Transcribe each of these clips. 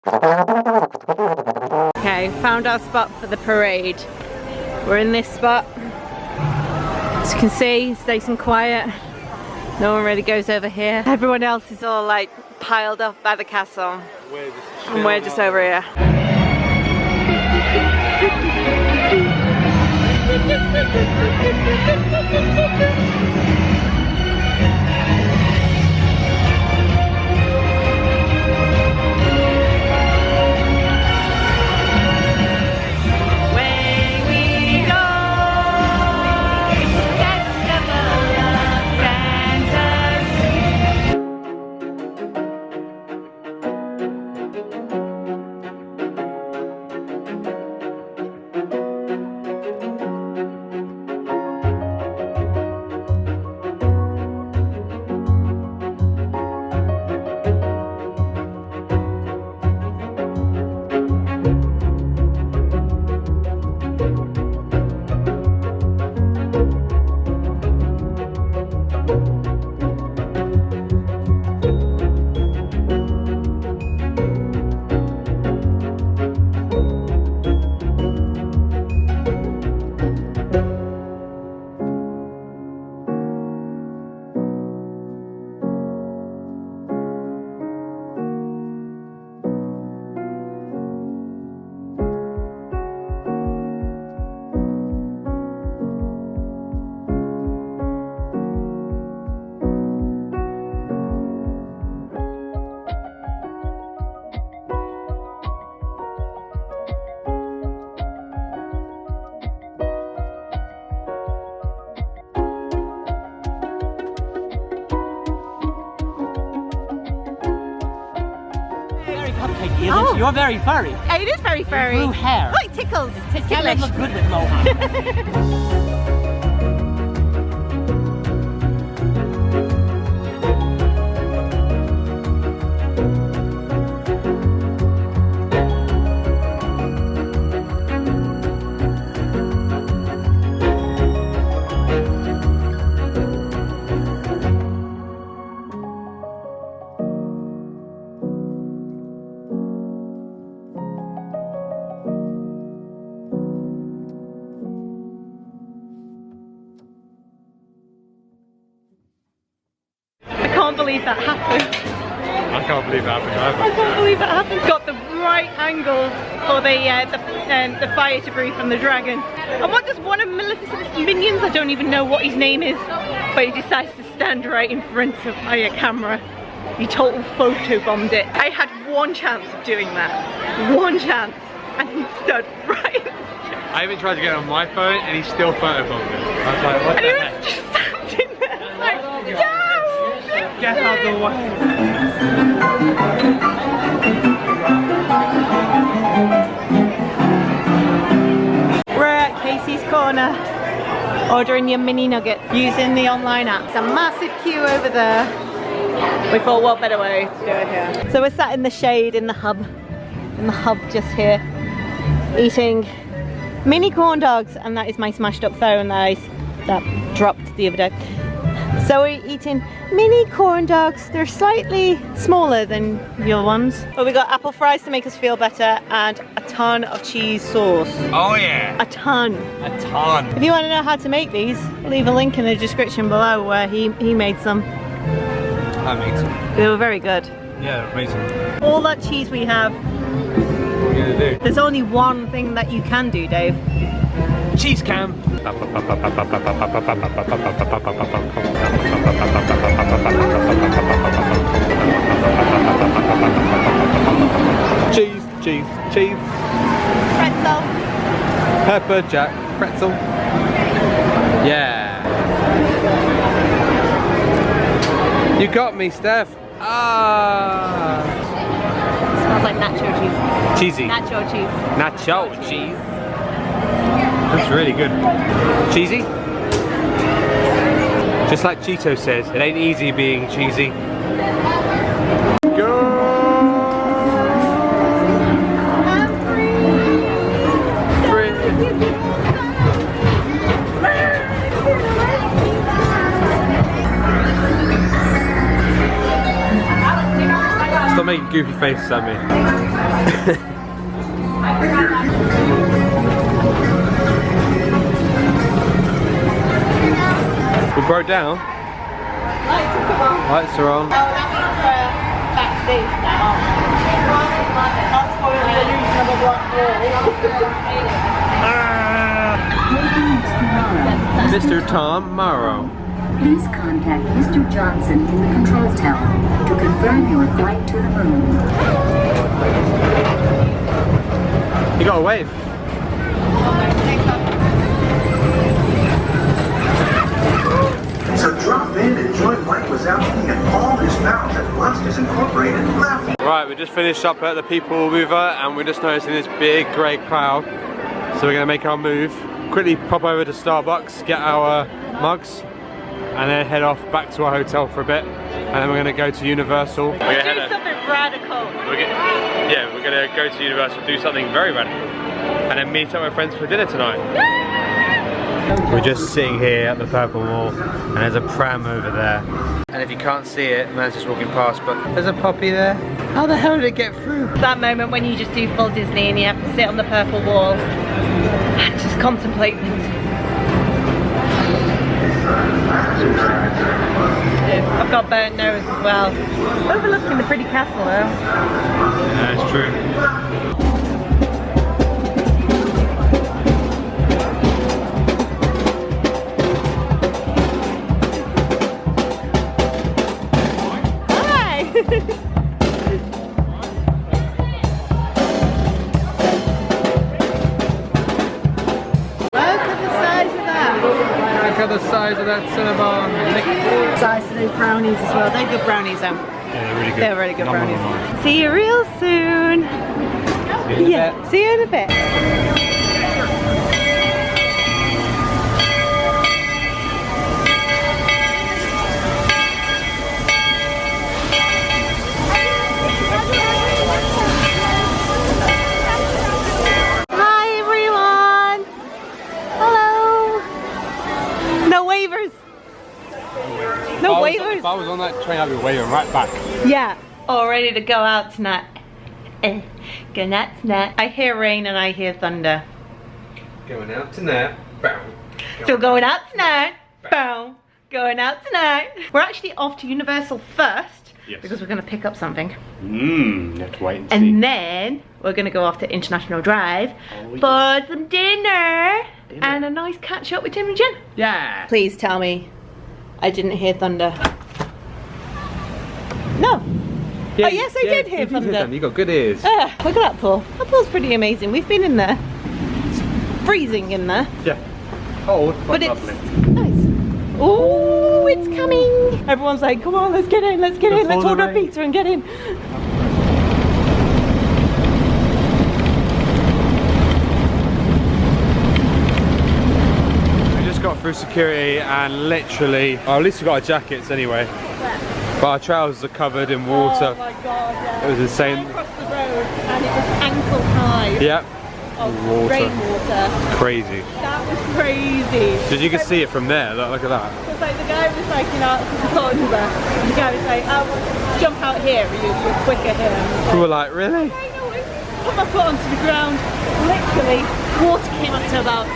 Okay, found our spot for the parade. We're in this spot. As you can see, it's nice and quiet. No one really goes over here. Everyone else is all like piled up by the castle. And we're just over here. Oh. You're very furry. It is very furry. Blue hair. Oh, it tickles. It's ticklish. Look good with mohawk. I can't believe that happened. I can't believe that happened either. I can't believe that happened. Got the right angle for the fire to breathe from the dragon. And what does one of Maleficent's minions, I don't even know what his name is, but he decides to stand right in front of my camera. He total photobombed it. I had one chance of doing that. One chance. And he stood right. I even tried to get it on my phone and he still photobombed it. I was like, what and the he heck? was just standing there like, no! Get out of the way. We're at Casey's Corner, ordering your mini nuggets using the online app. It's a massive queue over there. We thought, what better way to do it here? So we're sat in the shade in the hub just here, eating mini corn dogs, and that is my smashed up phone that dropped the other day. So we're eating mini corn dogs. They're slightly smaller than your ones. But we got apple fries to make us feel better and a ton of cheese sauce. Oh yeah. A ton. A ton. If you want to know how to make these, leave a link in the description below where he made some. I made some. They were very good. Yeah, amazing. All that cheese we have. What are you gonna do? There's only one thing that you can do, Dave. Cheese cam. Cheese, cheese, cheese. Pretzel. Pepper jack pretzel. Yeah. You got me, Steph. Ah. Smells like nacho cheese. Cheesy. Nacho cheese. Nacho cheese. That's really good. Cheesy? Just like Cheeto says, it ain't easy being cheesy. Go! Stop making goofy faces at me. We broke down. Lights are on. Lights are on. Oh, that means we're backstage now. That's probably the illusion of a black wall. Mr. Tom Morrow. Please contact Mr. Johnson in the control tower to confirm your flight to the moon. You got a wave. So drop in and join Mike Wazowski and all his pals at Monsters Incorporated laughing. Right, we just finished up at the People Mover and we're just noticing this big grey crowd. So we're going to make our move. Quickly pop over to Starbucks, get our mugs, and then head off back to our hotel for a bit. And then we're going to go to Universal. We're Do something radical. We're going to go to Universal, do something very radical. And then meet up with friends for dinner tonight. We're just sitting here at the Purple Wall, and there's a pram over there. And if you can't see it, man's just walking past, but there's a puppy there. How the hell did it get through? That moment when you just do full Disney and you have to sit on the purple wall and just contemplate things. I've got burnt nose as well. Overlooking the pretty castle though. Yeah, it's true. Look at the size of that Cinnabon. size of those brownies as well. They're good brownies though. Yeah, they're really good. They're really good Number brownies. one. See you real soon. See you in a Yeah, bit. see you in a bit. Hi everyone. Hello. No waivers. No waivers. If I was on that train, I'd be waving right back. Yeah. All ready to go out tonight. Going out tonight. I hear rain and I hear thunder. Going out tonight. Bow. Still going out tonight. Boom. Going out tonight. We're actually off to Universal first. Yes. Because we're going to pick up something. You have to wait and see. And then we're going to go off to International Drive for some dinner and a nice catch up with Tim and Jenn. Yeah. Please tell me I didn't hear thunder. No. Yeah, Oh yes, I did hear thunder. You got good ears. Look at that pool. That pool's pretty amazing. We've been in there. It's freezing in there. Yeah. Cold, But but it's lovely. nice. Oh, it's coming. Everyone's like, come on, let's get in, let's get in, let's order a pizza and get in. We just got through security and literally, well, at least we got our jackets anyway. But our trousers are covered in water. Oh my god, yeah. It was insane. I crossed the road and it was ankle high. Yep. Of Water. rainwater. Crazy. That was crazy. Did you can see it from there? Look at that. Because like the guy was like, you know, I thought it was there. And the guy was like, oh, jump out here, you're quicker here. We were like, really? I know, I put my foot onto the ground. Literally, water came up to about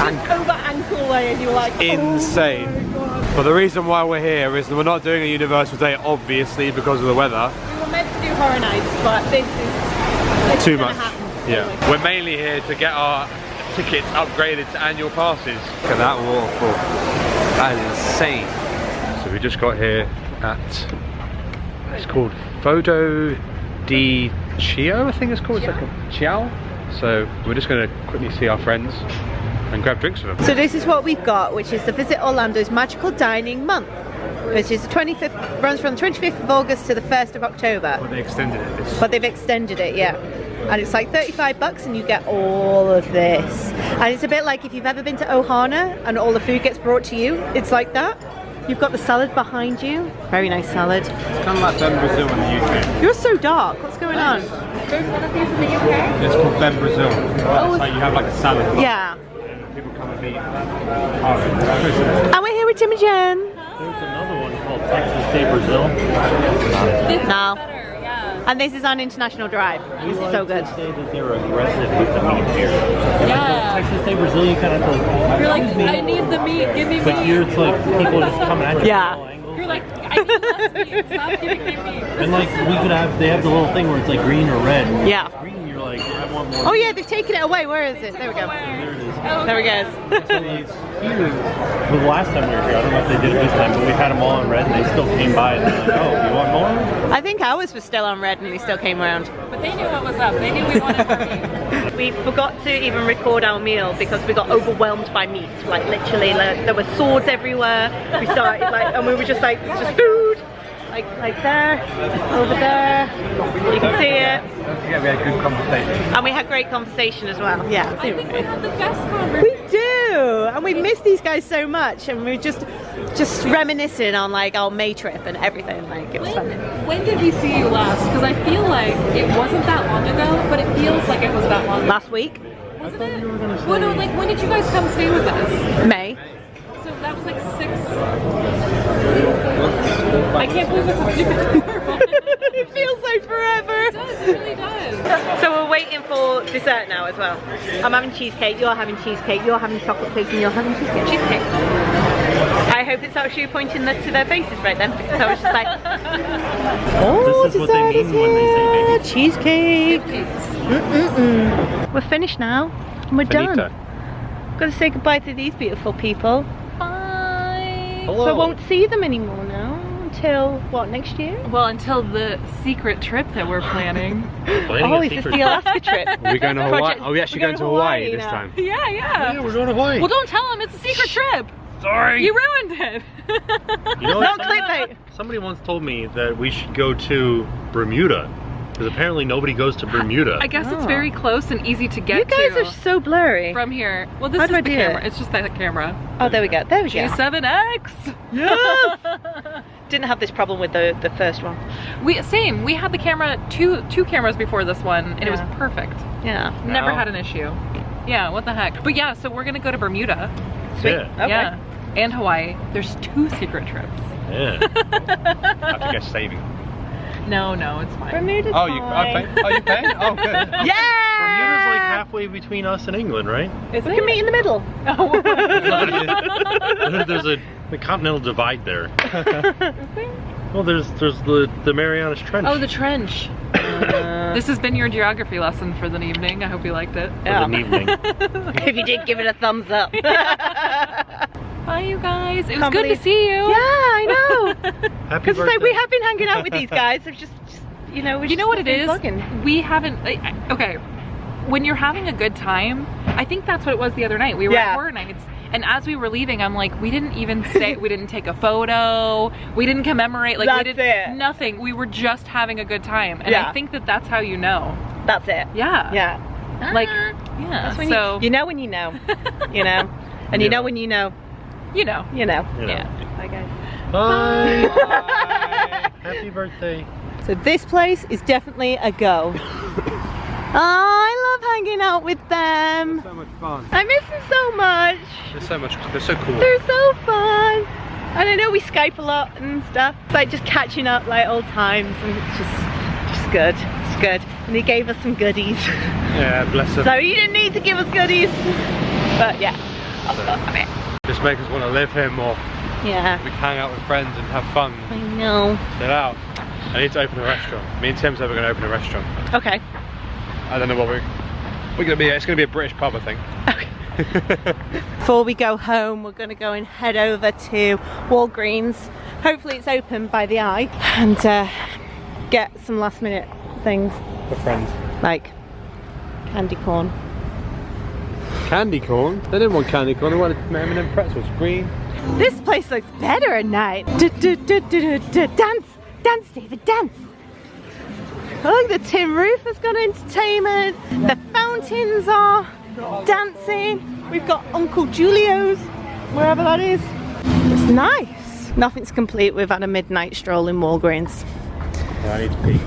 just over ankle way, and you were like, Insane. Oh my god. But the reason why we're here is that we're not doing a Universal Day, obviously, because of the weather. We were meant to do Horror Nights, but this is Too gonna much. happen. Yeah. Anyway. We're mainly here to get our tickets upgraded to annual passes. Look at that waterfall. That is insane. So we just got here at, it's called Fodo di Chio, I think it's called. It's like a Chiao. So we're just going to quickly see our friends and grab drinks with them. So this is what we've got, which is the Visit Orlando's Magical Dining Month, which is the 25th, runs from the 25th of August to the 1st of October. But they extended it. But they've extended it, yeah. And it's like $35 and you get all of this. And it's a bit like if you've ever been to Ohana and all the food gets brought to you, it's like that. You've got the salad behind you. Very nice salad. It's kind of like Ben Brazil in the UK. You're so dark. What's going on? It's called Ben Brazil. It's like you have like a salad bar. Yeah. And people come and eat. Oh, And we're here with Tim and Jenn. There's another one called Texas Day Brazil. No. And this is on International Drive. This is so good. Say that they're aggressive with the meat here. Yeah. Texas State Brazilian kind of like, You're like, I need the meat, give me but meat. here it's like people are just coming at you Yeah. from all angles. You're like, I need less meat, stop giving me meat. And like they have the little thing where it's like green or red. Yeah. Green, you're like, I want more. Oh yeah, they've taken it away. Where is it? There we go. There it is. There we go. So like here, the last time we were here, I don't know if they did it this time, but we had them all in red and they still came by and they're like, oh, you want more? I think ours was still on red and we still came around. But they knew what was up. They knew we wanted more meat. We forgot to even record our meal because we got overwhelmed by meat. Like literally, like, there were swords everywhere. We started like, and we were just like, it's just food. Like there, over there. You can see it. Don't forget we had good conversation. And we had great conversation as well. Yeah. I think we had the best conversation. We do, and we miss these guys so much, and we're just reminiscing on like our May trip and everything. Like it was fun. When did we see you last? Because I feel like it wasn't that long ago, but it feels like it was that long ago. Last week, Wasn't it? Well, no, like when did you guys come stay with us? May. So that was like 6. I can't believe it's a year. It feels like forever. It does, it really does. So we're waiting for dessert now as well. I'm having cheesecake, you're having cheesecake, you're having chocolate cake, and you're having cheesecake. Cheesecake. I hope it's actually pointing to their faces right then, because I was just like, oh, This is what they mean when they say baby. cheesecake. We're finished now, and we're Finito. done. Gotta say goodbye to these beautiful people. Bye. So I won't see them anymore now until what, next year? Well, until the secret trip that we're planning. Oh, is this the Alaska trip? Are we going to Hawaii? Project- Are we actually we're going to Hawaii this now. time? Yeah, yeah. Yeah, we're going to Hawaii. Well, don't tell them it's a secret trip. Sorry. You ruined it. You know No what? clickbait. Somebody once told me that we should go to Bermuda because apparently nobody goes to Bermuda. I guess it's very close and easy to get You guys to are so blurry. from here. Well, this How is do I the do camera. it? It's just that camera. Oh, there we go. There we go. G7X. Yes. Didn't have this problem with the first one. We had the camera two cameras before this one, and it was Yeah. perfect. Yeah. Never Wow. had an issue. Yeah, what the heck? But yeah, so we're gonna go to Bermuda. Sweet. Yeah. Okay. Yeah, and Hawaii. There's 2 secret trips. Yeah. I have to get saving. No, it's fine. Bermuda's Oh, you fine. pay? Oh, you pay? Oh, good. Yeah. Bermuda's like halfway between us and England, right? We can meet in the middle. There's a continental divide there. Well, there's the Marianas Trench. Oh, the trench. This has been your geography lesson for the evening. I hope you liked it. for the evening. If you did, give it a thumbs up. Bye, you guys. It was Can't good to believe- see you. Yeah, I know. Happy Because birthday. we have been hanging out with these guys. I've just you know, You know what it is? Plugging. We haven't. Okay, when you're having a good time, I think that's what it was the other night. We were Yeah. at horror nights, and as we were leaving, I'm like, we didn't even say, we didn't take a photo, we didn't commemorate, like we That's did it. nothing. We were just having a good time, and Yeah. I think that's how you know. That's it. Yeah. Yeah. Like, yeah. That's when So you know when you know. You know. And you know when you know. you know. You know. You know. Yeah. Bye guys. Bye. Happy birthday. So this place is definitely a go. Oh, I love hanging out with them. So much fun. I miss them so much. They're so cool. They're so fun. And I know we Skype a lot and stuff. It's like just catching up like old times, and it's just good. It's good. And they gave us some goodies. Yeah, bless them. So you didn't need to give us goodies. But yeah. I mean, Just make us want to live here more. yeah. We can hang out with friends and have fun. I know. Chill out. I need to open a restaurant. Me and Tim said we're going to open a restaurant. Okay. I don't know what we're going to be. It's going to be a British pub, I think. Before we go home, we're going to go and head over to Walgreens. Hopefully it's open by the eye, and get some last minute things For friends. like candy corn. Candy corn? They didn't want candy corn. They wanted M&M pretzels. Green. This place looks better at night. Dance, dance, David, dance. Look, the tin roof has got entertainment. The fountains are dancing. We've got Uncle Julio's, wherever that is. It's nice. Nothing's complete without a midnight stroll in Walgreens. I need to pee.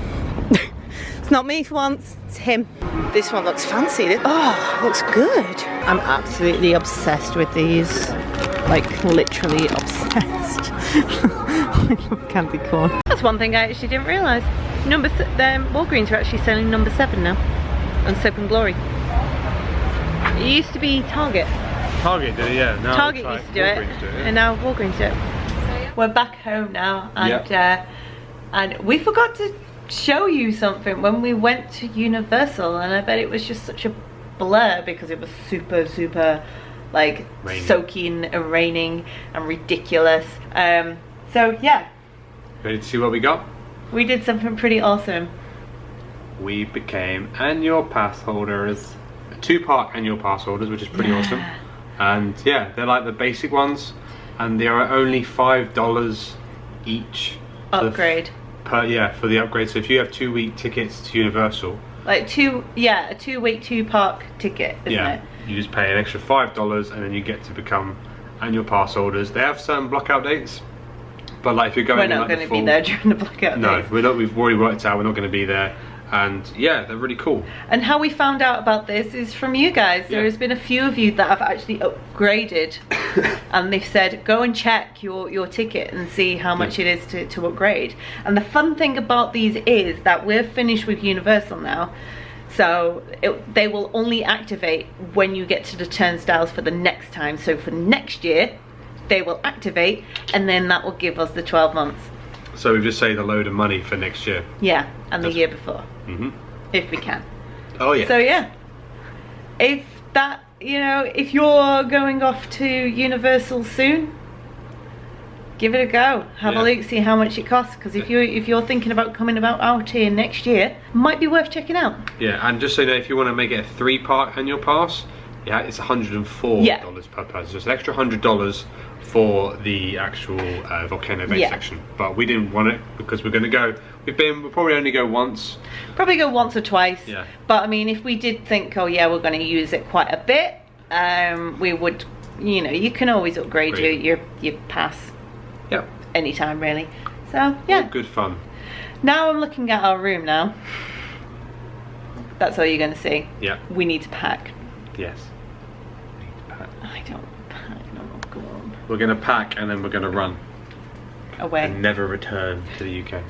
It's not me for once, it's him. This one looks fancy. Oh, looks good. I'm absolutely obsessed with these. Like, literally obsessed. I love candy corn. That's one thing I actually didn't realise. Walgreens are actually selling number 7 now on Soap and Glory. It used to be Target. Target did it, yeah. Now Target it's like used to do it, Walgreens do it. and now Walgreens do it. We're back home now, and and we forgot to show you something when we went to Universal, and I bet it was just such a blur because it was super like raining. Soaking and raining and ridiculous. So yeah, Ready to see what we got? we did something pretty awesome. We became annual pass holders. 2-park annual pass holders, which is pretty awesome. And yeah, they're like the basic ones, and they are only $5 each. Upgrade. For the upgrade. So if you have 2-week tickets to Universal, Like a 2-week 2-park ticket, isn't it? you just pay an extra $5 and then you get to become annual pass holders. They have certain blackout dates, but like if you're going, We're not going to be there during the blackout No, days. we're not. We've already worked out we're not going to be there. And yeah, they're really cool. And how we found out about this is from you guys. There has been a few of you that have actually upgraded and they've said go and check your ticket and see how much it is to upgrade. And the fun thing about these is that we're finished with Universal now, so they will only activate when you get to the turnstiles for the next time. So for next year they will activate, and then that will give us the 12 months. So we've just saved a load of money for next year. Yeah, and the year before. Mm-hmm. If we can. Oh yeah. So yeah, if that, you know, if you're going off to Universal soon, give it a go. Have a look, see how much it costs. Because if you're thinking about coming out here next year, might be worth checking out. Yeah, and just so you know, if you want to make it a 3-park annual pass, it's $104 per person. So it's an extra $100 for the actual Volcano Bay section. But we didn't want it because we're going to go. We'll probably only go once. Probably go once or twice. Yeah. But I mean, if we did think, oh yeah, we're going to use it quite a bit, we would, you know, you can always upgrade your pass. Yep. Anytime really. So yeah. All good fun. Now I'm looking at our room now. That's all you're going to see. Yeah. We need to pack. Yes. I don't pack, no, go on. We're going to pack and then we're going to run. Away. And never return to the UK.